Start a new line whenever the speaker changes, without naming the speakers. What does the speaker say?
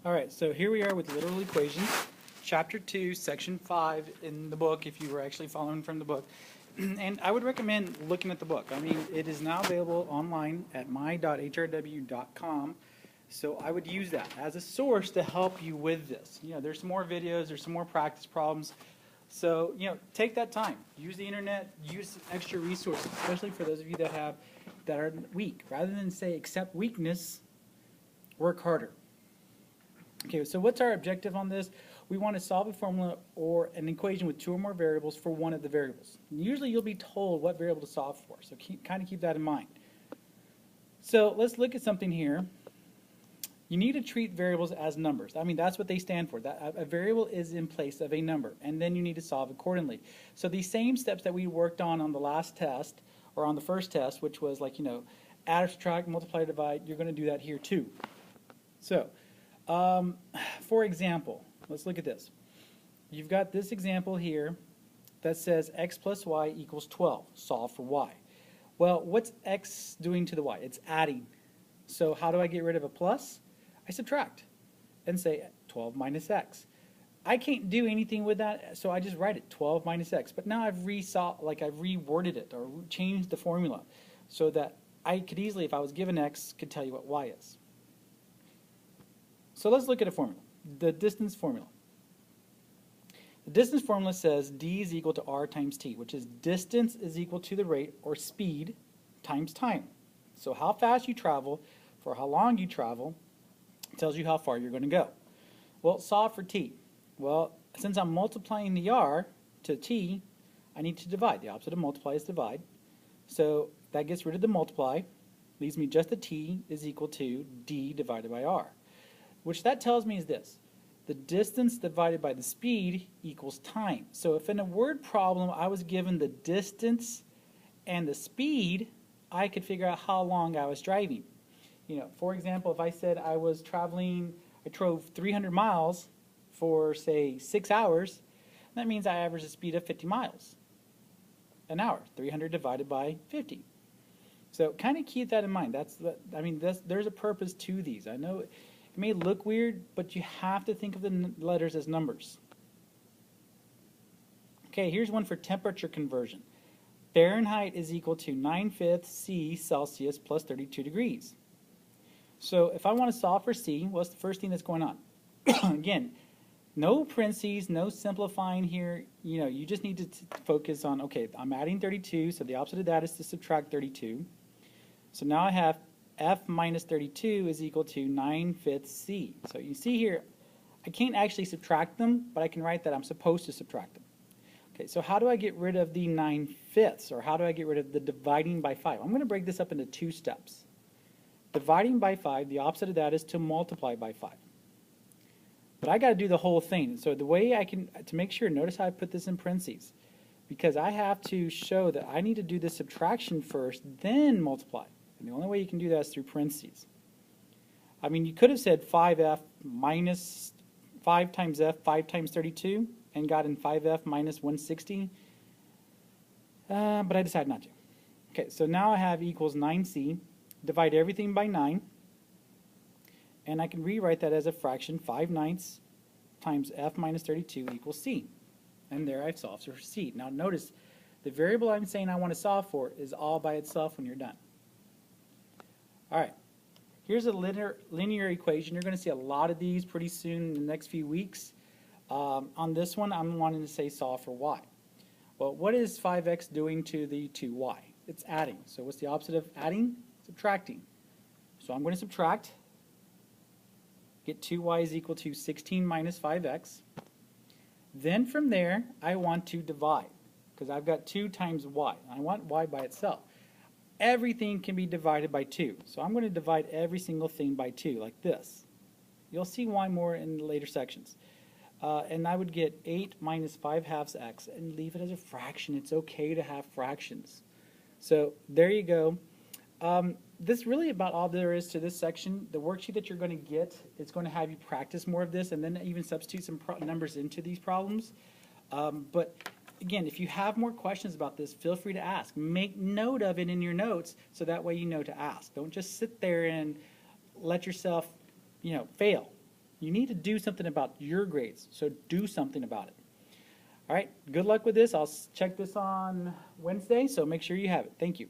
All right, so here we are with literal equations, chapter 2, section 5 in the book, if you were actually following from the book. And I would recommend looking at the book. I mean, it is now available online at my.hrw.com. So I would use that as a source to help you with this. You know, there's some more videos, there's some more practice problems. So, you know, take that time. Use the internet, use extra resources, especially for those of you that are weak. Rather than say accept weakness, work harder. Okay, so what's our objective on this? We want to solve a formula or an equation with two or more variables for one of the variables. Usually you'll be told what variable to solve for, so kind of keep that in mind. So let's look at something here. You need to treat variables as numbers. I mean, that's what they stand for. That a variable is in place of a number, and then you need to solve accordingly. So these same steps that we worked on the last test, or on the first test, which was like, you know, add or subtract, multiply, divide, you're going to do that here too. So, for example, let's look at this. You've got this example here that says x plus y equals 12. Solve for y. Well, what's x doing to the y? It's adding. So how do I get rid of a plus? I subtract and say 12 minus x. I can't do anything with that, so I just write it 12 minus x. But now I've reworded it or changed the formula so that I could easily, if I was given x, could tell you what y is. So let's look at a formula, the distance formula. The distance formula says d is equal to r times t, which is distance is equal to the rate or speed times time. So how fast you travel for how long you travel tells you how far you're going to go. Well, solve for t. Well, since I'm multiplying the r to t, I need to divide. The opposite of multiply is divide. So that gets rid of the multiply, leaves me just the t is equal to d divided by r. Which that tells me is this: the distance divided by the speed equals time. So if in a word problem I was given the distance and the speed, I could figure out how long I was driving. You know, for example, if I said I drove 300 miles for, say, 6 hours, that means I averaged a speed of 50 miles an hour. 300 divided by 50. So kind of keep that in mind. There's a purpose to these. I know it may look weird, but you have to think of the letters as numbers. Okay, here's one for temperature conversion. Fahrenheit is equal to 9/5 C Celsius plus 32 degrees. So if I want to solve for C, what's the first thing that's going on? Again, no parentheses, no simplifying here. You know, you just need to focus on, okay, I'm adding 32, so the opposite of that is to subtract 32. So now I have F minus 32 is equal to 9/5 C. So you see here, I can't actually subtract them, but I can write that I'm supposed to subtract them. Okay, so how do I get rid of the 9/5, or how do I get rid of the dividing by 5? I'm going to break this up into two steps. Dividing by 5, the opposite of that is to multiply by 5. But I got to do the whole thing. So the way I can, to make sure, notice how I put this in parentheses, because I have to show that I need to do the subtraction first, then multiply. And the only way you can do that is through parentheses. I mean, you could have said 5f minus 5 times f, 5 times 32, and gotten 5f minus 160. But I decided not to. Okay, so now I have equals 9c. Divide everything by 9. And I can rewrite that as a fraction. 5/9 times f minus 32 equals c. And there I've solved for c. Now notice, the variable I'm saying I want to solve for is all by itself when you're done. All right, here's a linear equation. You're going to see a lot of these pretty soon in the next few weeks. On this one, I'm wanting to say solve for y. Well, what is 5x doing to the 2y? It's adding. So what's the opposite of adding? Subtracting. So I'm going to subtract. Get 2y is equal to 16 minus 5x. Then from there, I want to divide, because I've got 2 times y. I want y by itself. Everything can be divided by 2. So I'm going to divide every single thing by 2, like this. You'll see why more in the later sections. And I would get 8 minus 5/2 x and leave it as a fraction. It's okay to have fractions. So there you go. This is really about all there is to this section. The worksheet that you're going to get is going to have you practice more of this and then even substitute some numbers into these problems. But again, if you have more questions about this, feel free to ask. Make note of it in your notes so that way you know to ask. Don't just sit there and let yourself, fail. You need to do something about your grades, so do something about it. All right, good luck with this. I'll check this on Wednesday, so make sure you have it. Thank you.